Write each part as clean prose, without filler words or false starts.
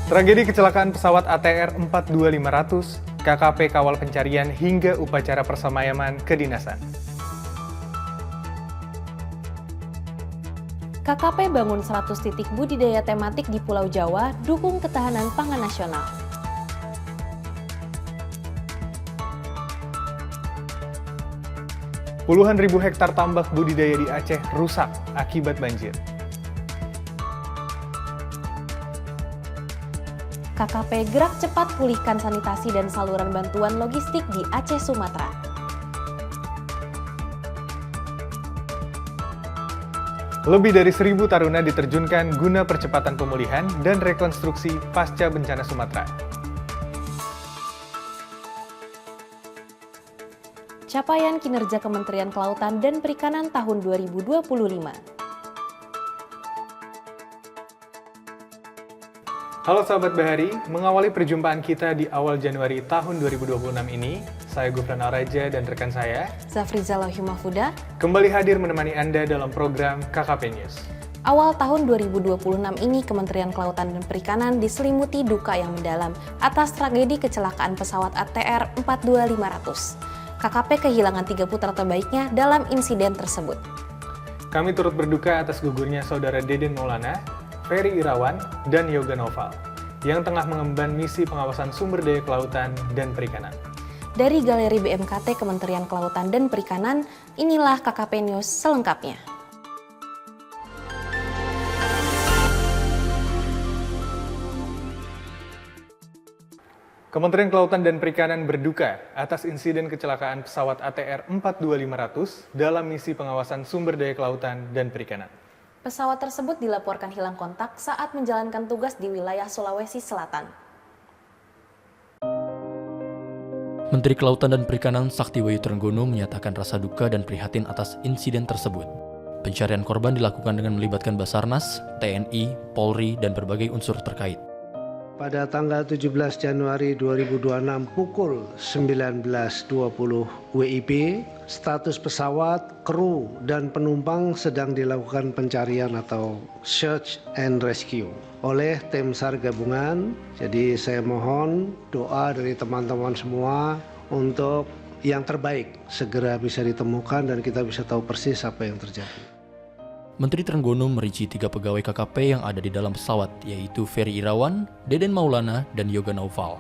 Tragedi kecelakaan pesawat ATR 42500, KKP kawal pencarian hingga upacara persemayaman kedinasan. KKP bangun 100 titik budidaya tematik di Pulau Jawa, dukung ketahanan pangan nasional. Puluhan ribu hektar tambak budidaya di Aceh rusak akibat banjir. KKP gerak cepat pulihkan sanitasi dan saluran bantuan logistik di Aceh, Sumatera. Lebih dari 1.000 taruna diterjunkan guna percepatan pemulihan dan rekonstruksi pasca bencana Sumatera. Capaian kinerja Kementerian Kelautan dan Perikanan tahun 2025. Halo sahabat Bahari, mengawali perjumpaan kita di awal Januari tahun 2026 ini, saya Gufran Araja dan rekan saya, Zafriza Lauhimafuda, kembali hadir menemani Anda dalam program KKP News. Awal tahun 2026 ini Kementerian Kelautan dan Perikanan diselimuti duka yang mendalam atas tragedi kecelakaan pesawat ATR 42500. KKP kehilangan 3 putra terbaiknya dalam insiden tersebut. Kami turut berduka atas gugurnya saudara Deden Maulana, Ferry Irawan, dan Yoga Noval, yang tengah mengemban misi pengawasan sumber daya kelautan dan perikanan. Dari Galeri BMKT Kementerian Kelautan dan Perikanan, inilah KKP News selengkapnya. Kementerian Kelautan dan Perikanan berduka atas insiden kecelakaan pesawat ATR 42500 dalam misi pengawasan sumber daya kelautan dan perikanan. Pesawat tersebut dilaporkan hilang kontak saat menjalankan tugas di wilayah Sulawesi Selatan. Menteri Kelautan dan Perikanan Saktiwayu Trenggono menyatakan rasa duka dan prihatin atas insiden tersebut. Pencarian korban dilakukan dengan melibatkan Basarnas, TNI, Polri, dan berbagai unsur terkait. Pada tanggal 17 Januari 2026 pukul 19.20 WIB, status pesawat, kru, dan penumpang sedang dilakukan pencarian atau search and rescue oleh tim SAR gabungan. Jadi saya mohon doa dari teman-teman semua untuk yang terbaik segera bisa ditemukan dan kita bisa tahu persis apa yang terjadi. Menteri Trenggono merinci 3 pegawai KKP yang ada di dalam pesawat, yaitu Ferry Irawan, Deden Maulana, dan Yoga Noval.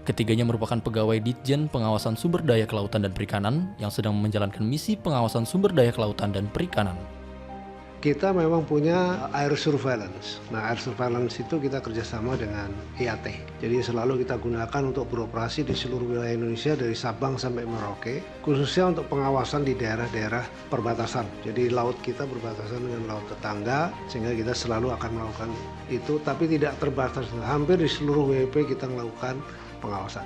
Ketiganya merupakan pegawai Ditjen Pengawasan Sumber Daya Kelautan dan Perikanan yang sedang menjalankan misi pengawasan sumber daya kelautan dan perikanan. Kita memang punya air surveillance. Nah, air surveillance itu kita kerjasama dengan IAT. Jadi selalu kita gunakan untuk beroperasi di seluruh wilayah Indonesia dari Sabang sampai Merauke, khususnya untuk pengawasan di daerah-daerah perbatasan. Jadi laut kita berbatasan dengan laut tetangga, sehingga kita selalu akan melakukan itu, tapi tidak terbatas. Hampir di seluruh WP kita melakukan pengawasan.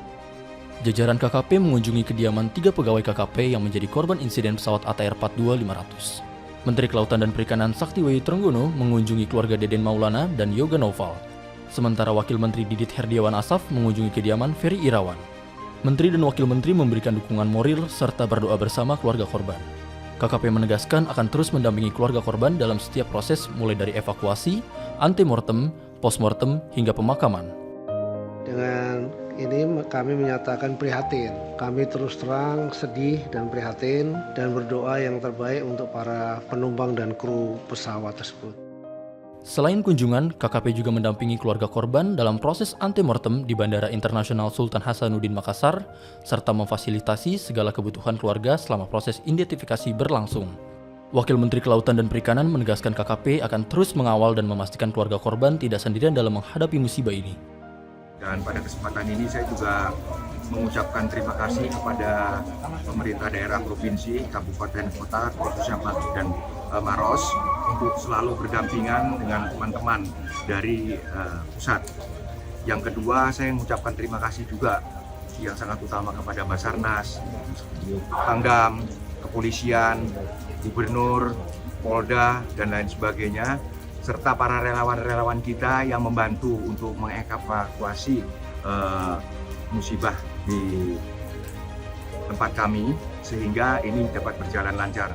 Jajaran KKP mengunjungi kediaman 3 pegawai KKP yang menjadi korban insiden pesawat ATR 42500. Menteri Kelautan dan Perikanan Saktiwayu Trenggono mengunjungi keluarga Deden Maulana dan Yoga Noval. Sementara Wakil Menteri Didit Herdiawan Asaf mengunjungi kediaman Ferry Irawan. Menteri dan Wakil Menteri memberikan dukungan moral serta berdoa bersama keluarga korban. KKP menegaskan akan terus mendampingi keluarga korban dalam setiap proses mulai dari evakuasi, antemortem, postmortem, hingga pemakaman. Dengan ini kami menyatakan prihatin. Kami terus terang sedih dan prihatin dan berdoa yang terbaik untuk para penumpang dan kru pesawat tersebut. Selain kunjungan, KKP juga mendampingi keluarga korban dalam proses antemortem di Bandara Internasional Sultan Hasanuddin Makassar, serta memfasilitasi segala kebutuhan keluarga selama proses identifikasi berlangsung. Wakil Menteri Kelautan dan Perikanan menegaskan KKP akan terus mengawal dan memastikan keluarga korban tidak sendirian dalam menghadapi musibah ini. Dan pada kesempatan ini saya juga mengucapkan terima kasih kepada pemerintah daerah provinsi, kabupaten, kota, khususnya Pati dan Maros untuk selalu berdampingan dengan teman-teman dari pusat. Yang kedua, saya mengucapkan terima kasih juga yang sangat utama kepada Basarnas, Pangdam, kepolisian, gubernur, Polda, dan lain sebagainya, serta para relawan-relawan kita yang membantu untuk mengevakuasi musibah di tempat kami, sehingga ini dapat berjalan lancar.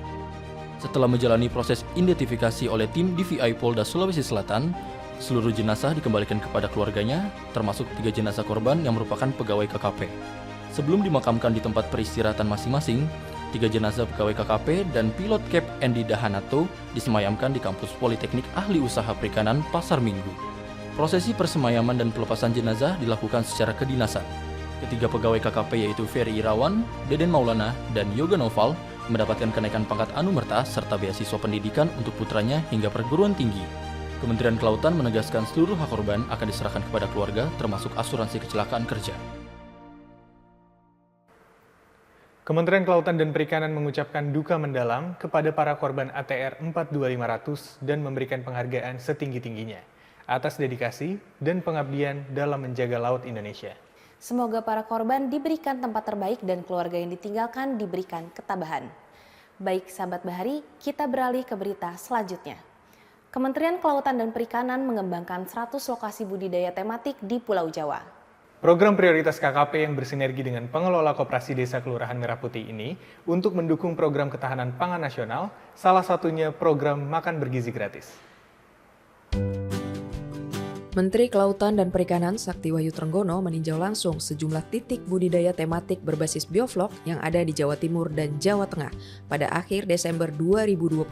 Setelah menjalani proses identifikasi oleh tim DVI Polda Sulawesi Selatan, Seluruh jenazah dikembalikan kepada keluarganya, termasuk 3 jenazah korban yang merupakan pegawai KKP. Sebelum dimakamkan di tempat peristirahatan masing-masing, 3 jenazah pegawai KKP dan pilot Cap Andy Dahanato disemayamkan di kampus Politeknik Ahli Usaha Perikanan Pasar Minggu. Prosesi persemayaman dan pelepasan jenazah dilakukan secara kedinasan. Ketiga pegawai KKP yaitu Ferry Irawan, Deden Maulana, dan Yoga Noval mendapatkan kenaikan pangkat anumerta serta beasiswa pendidikan untuk putranya hingga perguruan tinggi. Kementerian Kelautan menegaskan seluruh hak korban akan diserahkan kepada keluarga termasuk asuransi kecelakaan kerja. Kementerian Kelautan dan Perikanan mengucapkan duka mendalam kepada para korban ATR 42500 dan memberikan penghargaan setinggi-tingginya atas dedikasi dan pengabdian dalam menjaga laut Indonesia. Semoga para korban diberikan tempat terbaik dan keluarga yang ditinggalkan diberikan ketabahan. Baik sahabat Bahari, kita beralih ke berita selanjutnya. Kementerian Kelautan dan Perikanan mengembangkan 100 lokasi budidaya tematik di Pulau Jawa. Program prioritas KKP yang bersinergi dengan pengelola Koperasi Desa Kelurahan Merah Putih ini untuk mendukung program ketahanan pangan nasional, salah satunya program makan bergizi gratis. Menteri Kelautan dan Perikanan Sakti Wahyu Trenggono meninjau langsung sejumlah titik budidaya tematik berbasis bioflok yang ada di Jawa Timur dan Jawa Tengah pada akhir Desember 2025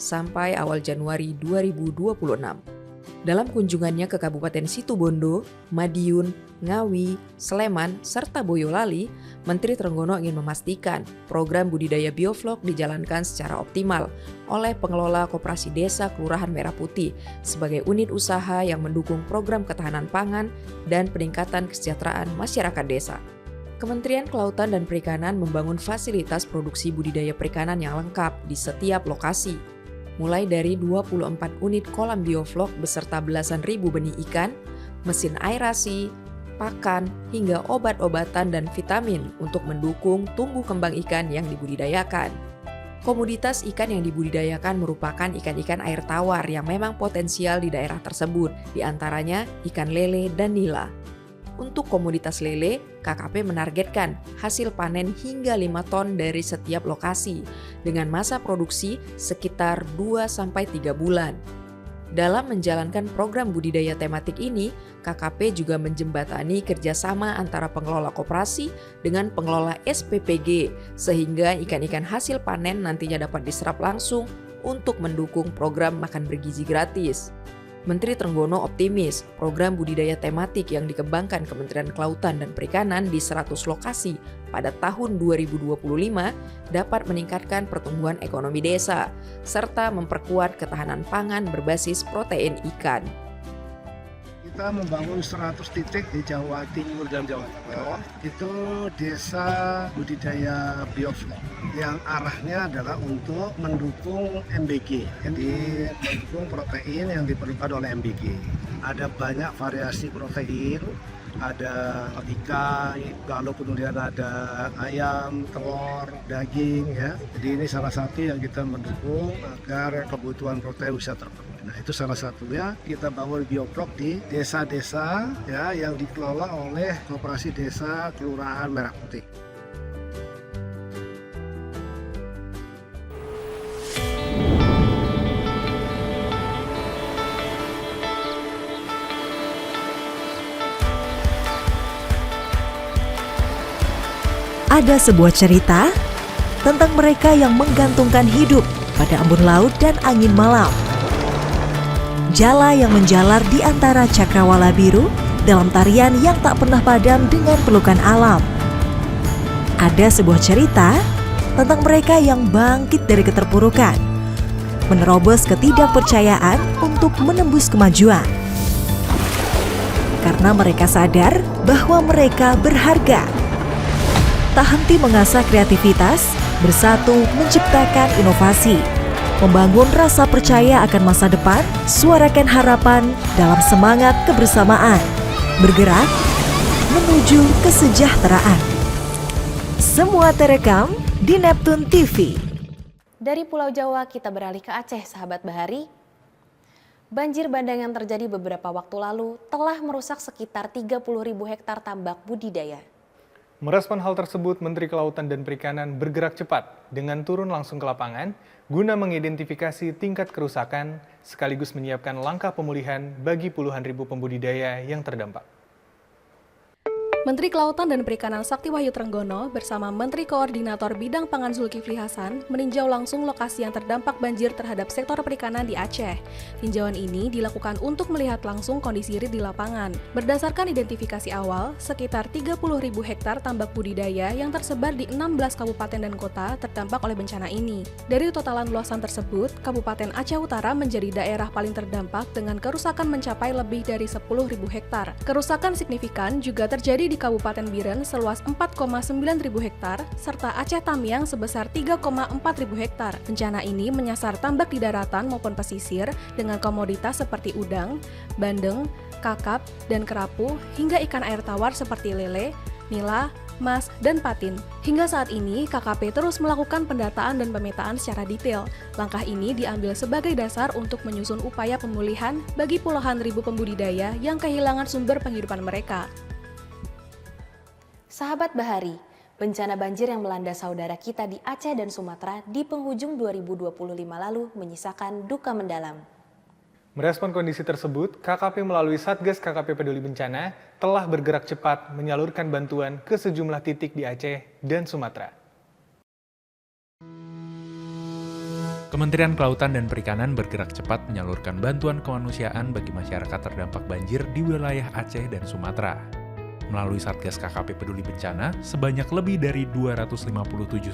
sampai awal Januari 2026. Dalam kunjungannya ke Kabupaten Situbondo, Madiun, Ngawi, Sleman, serta Boyolali, Menteri Trenggono ingin memastikan program budidaya bioflok dijalankan secara optimal oleh pengelola Koperasi Desa Kelurahan Merah Putih sebagai unit usaha yang mendukung program ketahanan pangan dan peningkatan kesejahteraan masyarakat desa. Kementerian Kelautan dan Perikanan membangun fasilitas produksi budidaya perikanan yang lengkap di setiap lokasi, mulai dari 24 unit kolam bioflok beserta belasan ribu benih ikan, mesin aerasi, pakan, hingga obat-obatan dan vitamin untuk mendukung tumbuh kembang ikan yang dibudidayakan. Komoditas ikan yang dibudidayakan merupakan ikan-ikan air tawar yang memang potensial di daerah tersebut, diantaranya ikan lele dan nila. Untuk komoditas lele, KKP menargetkan hasil panen hingga 5 ton dari setiap lokasi dengan masa produksi sekitar 2-3 bulan. Dalam menjalankan program budidaya tematik ini, KKP juga menjembatani kerjasama antara pengelola koperasi dengan pengelola SPPG sehingga ikan-ikan hasil panen nantinya dapat diserap langsung untuk mendukung program makan bergizi gratis. Menteri Trenggono optimis program budidaya tematik yang dikembangkan Kementerian Kelautan dan Perikanan di 100 lokasi pada tahun 2025 dapat meningkatkan pertumbuhan ekonomi desa, serta memperkuat ketahanan pangan berbasis protein ikan. Kita membangun 100 titik di Jawa Timur dan Jawa Tengah. Itu desa budidaya bioflok yang arahnya adalah untuk mendukung MBG, jadi mendukung protein yang diperlukan oleh MBG. Ada banyak variasi protein, ada ikan, lalu kemudian ada ayam, telur, daging ya. Jadi ini salah satu yang kita mendukung agar kebutuhan protein bisa terpenuhi. Nah, itu salah satunya kita bangun bioflok di desa-desa ya yang dikelola oleh Koperasi Desa Kelurahan Merah Putih. Ada sebuah cerita tentang mereka yang menggantungkan hidup pada embun laut dan angin malam. Jala yang menjalar di antara cakrawala biru dalam tarian yang tak pernah padam dengan pelukan alam. Ada sebuah cerita tentang mereka yang bangkit dari keterpurukan, menerobos ketidakpercayaan untuk menembus kemajuan. Karena mereka sadar bahwa mereka berharga. Tak henti mengasah kreativitas, bersatu menciptakan inovasi, membangun rasa percaya akan masa depan, suarakan harapan dalam semangat kebersamaan, bergerak menuju kesejahteraan. Semua terekam di Neptune TV. Dari Pulau Jawa kita beralih ke Aceh, sahabat Bahari. Banjir bandang yang terjadi beberapa waktu lalu telah merusak sekitar 30.000 hektar tambak budidaya. Merespon hal tersebut, Menteri Kelautan dan Perikanan bergerak cepat dengan turun langsung ke lapangan guna mengidentifikasi tingkat kerusakan sekaligus menyiapkan langkah pemulihan bagi puluhan ribu pembudidaya yang terdampak. Menteri Kelautan dan Perikanan Sakti Wahyu Trenggono bersama Menteri Koordinator Bidang Pangan Zulkifli Hasan meninjau langsung lokasi yang terdampak banjir terhadap sektor perikanan di Aceh. Tinjauan ini dilakukan untuk melihat langsung kondisi real di lapangan. Berdasarkan identifikasi awal, sekitar 30.000 hektar tambak budidaya yang tersebar di 16 kabupaten dan kota terdampak oleh bencana ini. Dari totalan luasan tersebut, Kabupaten Aceh Utara menjadi daerah paling terdampak dengan kerusakan mencapai lebih dari 10.000 hektar. Kerusakan signifikan juga terjadi di Kabupaten Biren seluas 4,9 ribu hektar, serta Aceh Tamiang sebesar 3,4 ribu hektar. Bencana ini menyasar tambak di daratan maupun pesisir dengan komoditas seperti udang, bandeng, kakap, dan kerapu, hingga ikan air tawar seperti lele, nila, mas, dan patin. Hingga saat ini, KKP terus melakukan pendataan dan pemetaan secara detail. Langkah ini diambil sebagai dasar untuk menyusun upaya pemulihan bagi puluhan ribu pembudidaya yang kehilangan sumber penghidupan mereka. Sahabat Bahari, bencana banjir yang melanda saudara kita di Aceh dan Sumatera di penghujung 2025 lalu menyisakan duka mendalam. Merespon kondisi tersebut, KKP melalui Satgas KKP Peduli Bencana telah bergerak cepat menyalurkan bantuan ke sejumlah titik di Aceh dan Sumatera. Kementerian Kelautan dan Perikanan bergerak cepat menyalurkan bantuan kemanusiaan bagi masyarakat terdampak banjir di wilayah Aceh dan Sumatera. Melalui Satgas KKP Peduli Bencana, sebanyak lebih dari 257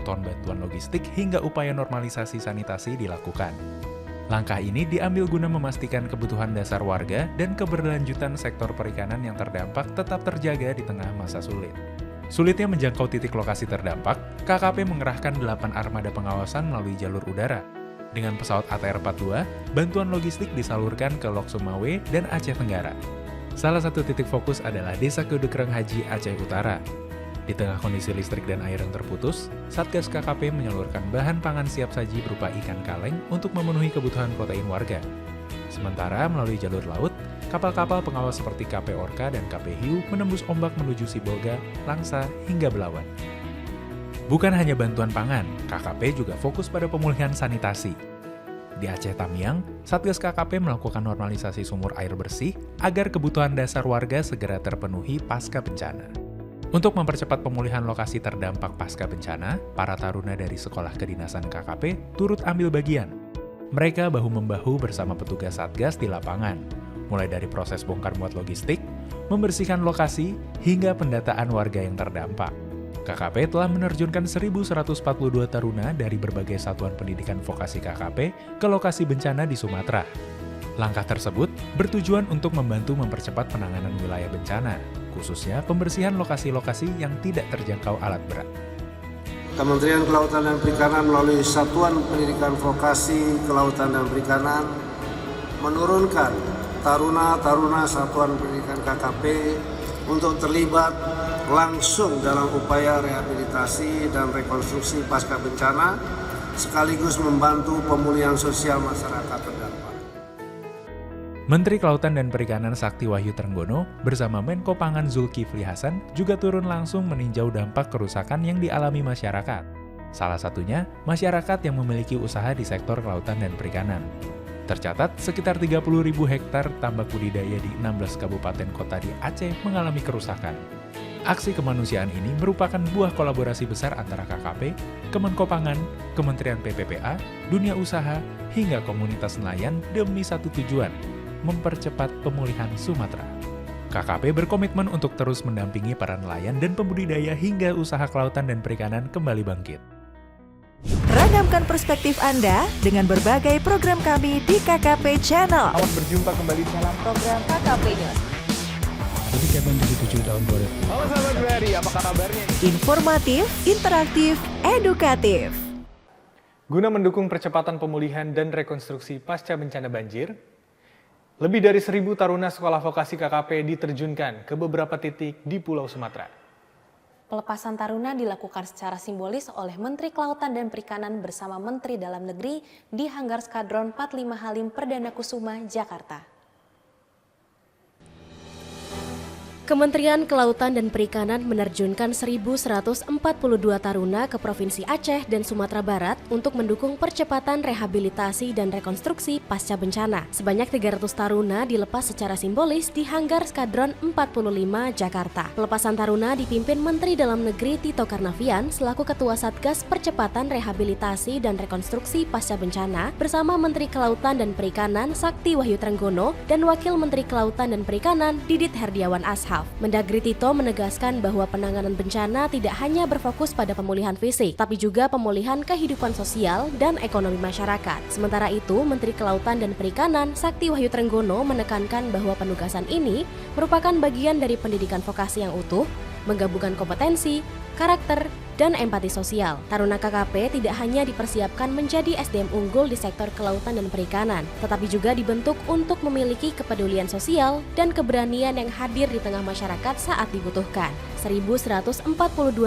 ton bantuan logistik hingga upaya normalisasi sanitasi dilakukan. Langkah ini diambil guna memastikan kebutuhan dasar warga dan keberlanjutan sektor perikanan yang terdampak tetap terjaga di tengah masa sulit. Sulitnya menjangkau titik lokasi terdampak, KKP mengerahkan 8 armada pengawasan melalui jalur udara. Dengan pesawat ATR-42, bantuan logistik disalurkan ke Lok Sumawe dan Aceh Tenggara. Salah satu titik fokus adalah Desa Kedekreng Haji Aceh Utara. Di tengah kondisi listrik dan air yang terputus, Satgas KKP menyalurkan bahan pangan siap saji berupa ikan kaleng untuk memenuhi kebutuhan protein warga. Sementara melalui jalur laut, kapal-kapal pengawas seperti KP Orka dan KP Hiu menembus ombak menuju Sibolga, Langsa, hingga Belawan. Bukan hanya bantuan pangan, KKP juga fokus pada pemulihan sanitasi. Di Aceh Tamiang, Satgas KKP melakukan normalisasi sumur air bersih agar kebutuhan dasar warga segera terpenuhi pasca bencana. Untuk mempercepat pemulihan lokasi terdampak pasca bencana, para taruna dari Sekolah Kedinasan KKP turut ambil bagian. Mereka bahu-membahu bersama petugas Satgas di lapangan, mulai dari proses bongkar muat logistik, membersihkan lokasi, hingga pendataan warga yang terdampak. KKP telah menerjunkan 1.142 taruna dari berbagai satuan pendidikan vokasi KKP ke lokasi bencana di Sumatera. Langkah tersebut bertujuan untuk membantu mempercepat penanganan wilayah bencana, khususnya pembersihan lokasi-lokasi yang tidak terjangkau alat berat. Kementerian Kelautan dan Perikanan melalui Satuan Pendidikan Vokasi Kelautan dan Perikanan menurunkan taruna-taruna Satuan Pendidikan KKP untuk terlibat langsung dalam upaya rehabilitasi dan rekonstruksi pasca bencana, sekaligus membantu pemulihan sosial masyarakat terdampak. Menteri Kelautan dan Perikanan Sakti Wahyu Trenggono bersama Menko Pangan Zulkifli Hasan juga turun langsung meninjau dampak kerusakan yang dialami masyarakat. Salah satunya, masyarakat yang memiliki usaha di sektor kelautan dan perikanan. Tercatat, sekitar 30.000 hektar tambak budidaya di 16 kabupaten kota di Aceh mengalami kerusakan. Aksi kemanusiaan ini merupakan buah kolaborasi besar antara KKP, Kemenko Pangan, Kementerian PPPA, dunia usaha, hingga komunitas nelayan demi satu tujuan, mempercepat pemulihan Sumatera. KKP berkomitmen untuk terus mendampingi para nelayan dan pembudidaya hingga usaha kelautan dan perikanan kembali bangkit. Ragamkan perspektif Anda dengan berbagai program kami di KKP Channel. Selamat berjumpa kembali dalam program KKP News. Halo sahabat Bahari, apa kabarnya? Informatif, interaktif, edukatif. Guna mendukung percepatan pemulihan dan rekonstruksi pasca bencana banjir, lebih dari 1.000 taruna sekolah vokasi KKP diterjunkan ke beberapa titik di Pulau Sumatera. Pelepasan taruna dilakukan secara simbolis oleh Menteri Kelautan dan Perikanan bersama Menteri Dalam Negeri di Hanggar Skadron 45 Halim Perdana Kusuma, Jakarta. Kementerian Kelautan dan Perikanan menerjunkan 1.142 taruna ke Provinsi Aceh dan Sumatera Barat untuk mendukung percepatan rehabilitasi dan rekonstruksi pasca bencana. Sebanyak 300 taruna dilepas secara simbolis di Hanggar Skadron 45 Jakarta. Pelepasan taruna dipimpin Menteri Dalam Negeri Tito Karnavian selaku Ketua Satgas Percepatan Rehabilitasi dan Rekonstruksi Pasca Bencana bersama Menteri Kelautan dan Perikanan Sakti Wahyu Trenggono dan Wakil Menteri Kelautan dan Perikanan Didit Herdiawan Ashaf. Mendagri Tito menegaskan bahwa penanganan bencana tidak hanya berfokus pada pemulihan fisik, tapi juga pemulihan kehidupan sosial dan ekonomi masyarakat. Sementara itu, Menteri Kelautan dan Perikanan Sakti Wahyu Trenggono menekankan bahwa penugasan ini merupakan bagian dari pendidikan vokasi yang utuh, menggabungkan kompetensi, karakter, dan empati sosial. Taruna KKP tidak hanya dipersiapkan menjadi SDM unggul di sektor kelautan dan perikanan, tetapi juga dibentuk untuk memiliki kepedulian sosial dan keberanian yang hadir di tengah masyarakat saat dibutuhkan. 1.142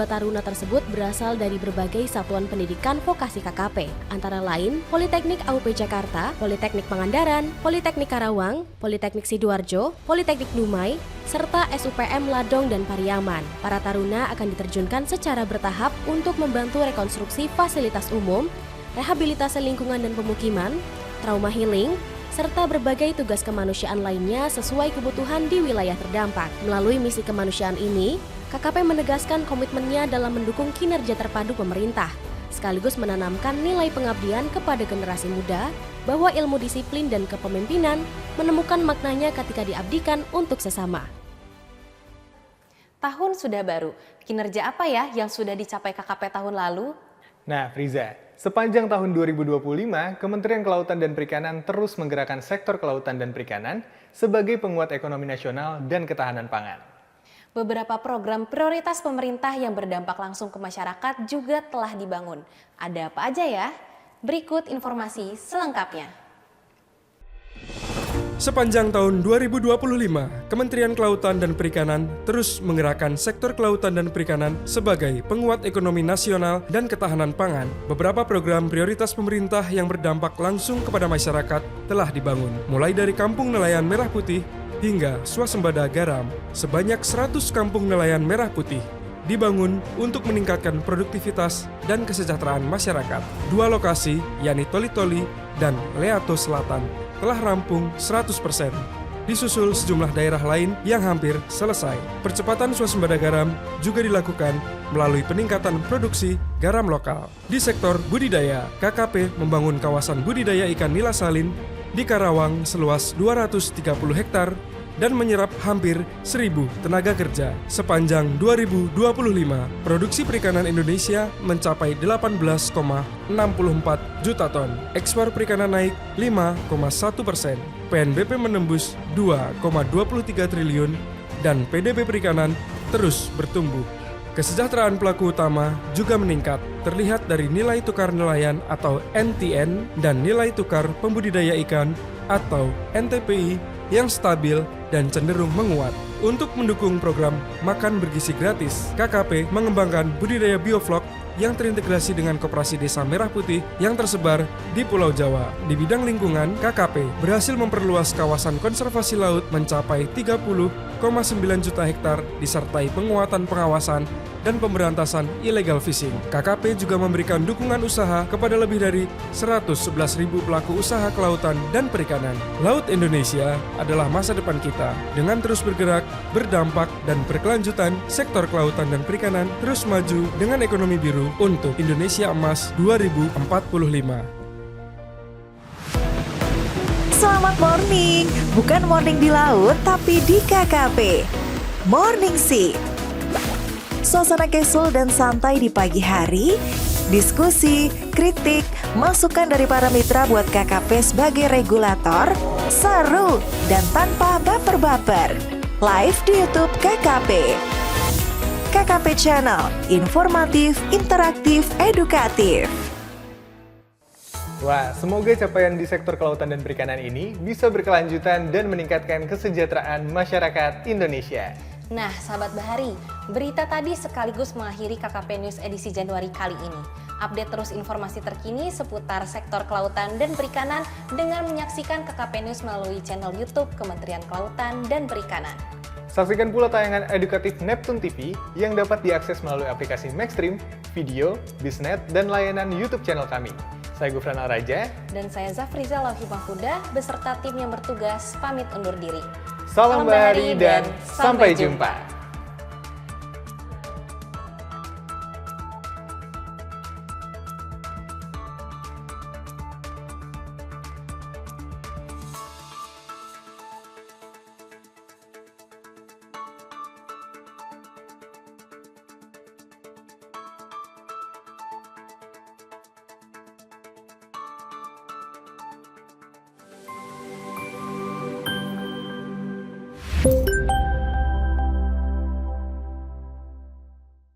taruna tersebut berasal dari berbagai satuan pendidikan vokasi KKP, antara lain Politeknik AUP Jakarta, Politeknik Pangandaran, Politeknik Karawang, Politeknik Sidoarjo, Politeknik Dumai, serta SUPM Ladong dan Pariaman. Para taruna akan diterjunkan secara bertahap untuk membantu rekonstruksi fasilitas umum, rehabilitasi lingkungan dan pemukiman, trauma healing, serta berbagai tugas kemanusiaan lainnya sesuai kebutuhan di wilayah terdampak. Melalui misi kemanusiaan ini, KKP menegaskan komitmennya dalam mendukung kinerja terpadu pemerintah, sekaligus menanamkan nilai pengabdian kepada generasi muda bahwa ilmu disiplin dan kepemimpinan menemukan maknanya ketika diabdikan untuk sesama. Tahun sudah baru, kinerja apa ya yang sudah dicapai KKP tahun lalu? Nah, Friza, sepanjang tahun 2025, Kementerian Kelautan dan Perikanan terus menggerakkan sektor kelautan dan perikanan sebagai penguat ekonomi nasional dan ketahanan pangan. Beberapa program prioritas pemerintah yang berdampak langsung ke masyarakat juga telah dibangun. Ada apa aja ya? Berikut informasi selengkapnya. Sepanjang tahun 2025, Kementerian Kelautan dan Perikanan terus menggerakkan sektor kelautan dan perikanan sebagai penguat ekonomi nasional dan ketahanan pangan. Beberapa program prioritas pemerintah yang berdampak langsung kepada masyarakat telah dibangun, mulai dari Kampung Nelayan Merah Putih hingga swasembada garam. Sebanyak 100 kampung nelayan merah putih dibangun untuk meningkatkan produktivitas dan kesejahteraan masyarakat. 2 lokasi, yakni Toli-Toli dan Leato Selatan, telah rampung 100%. Disusul sejumlah daerah lain yang hampir selesai. Percepatan swasembada garam juga dilakukan melalui peningkatan produksi garam lokal. Di sektor budidaya, KKP membangun kawasan budidaya ikan nila salin di Karawang seluas 230 hektar dan menyerap hampir 1.000 tenaga kerja. Sepanjang 2025, produksi perikanan Indonesia mencapai 18,64 juta ton. Ekspor perikanan naik 5,1%. PNBP menembus 2,23 triliun dan PDB perikanan terus bertumbuh. Kesejahteraan pelaku utama juga meningkat, terlihat dari nilai tukar nelayan atau NTN dan nilai tukar pembudidaya ikan atau NTPI yang stabil dan cenderung menguat. Untuk mendukung program Makan Bergizi Gratis, KKP mengembangkan budidaya bioflok yang terintegrasi dengan Koperasi Desa Merah Putih yang tersebar di Pulau Jawa. Di bidang lingkungan, KKP berhasil memperluas kawasan konservasi laut mencapai 30,9 juta hektar disertai penguatan pengawasan dan pemberantasan illegal fishing. KKP juga memberikan dukungan usaha kepada lebih dari 111.000 pelaku usaha kelautan dan perikanan. Laut Indonesia adalah masa depan kita. Dengan terus bergerak, berdampak, dan berkelanjutan, sektor kelautan dan perikanan terus maju dengan ekonomi biru untuk Indonesia Emas 2045. Selamat morning, bukan morning di laut tapi di KKP. Morning Sea. Suasana casual dan santai di pagi hari, diskusi, kritik, masukan dari para mitra buat KKP sebagai regulator, seru dan tanpa baper-baper. Live di YouTube KKP. KKP Channel, informatif, interaktif, edukatif. Wah, semoga capaian di sektor kelautan dan perikanan ini bisa berkelanjutan dan meningkatkan kesejahteraan masyarakat Indonesia. Nah, sahabat Bahari, berita tadi sekaligus mengakhiri KKP News edisi Januari kali ini. Update terus informasi terkini seputar sektor kelautan dan perikanan dengan menyaksikan KKP News melalui channel YouTube Kementerian Kelautan dan Perikanan. Saksikan pula tayangan edukatif Neptune TV yang dapat diakses melalui aplikasi Maxstream, video, Bisnet, dan layanan YouTube channel kami. Saya Gufran Al-Raja. Dan saya Zafriza Lauhi Mahfuda beserta tim yang bertugas pamit undur diri. Salam Bahari dan sampai jumpa.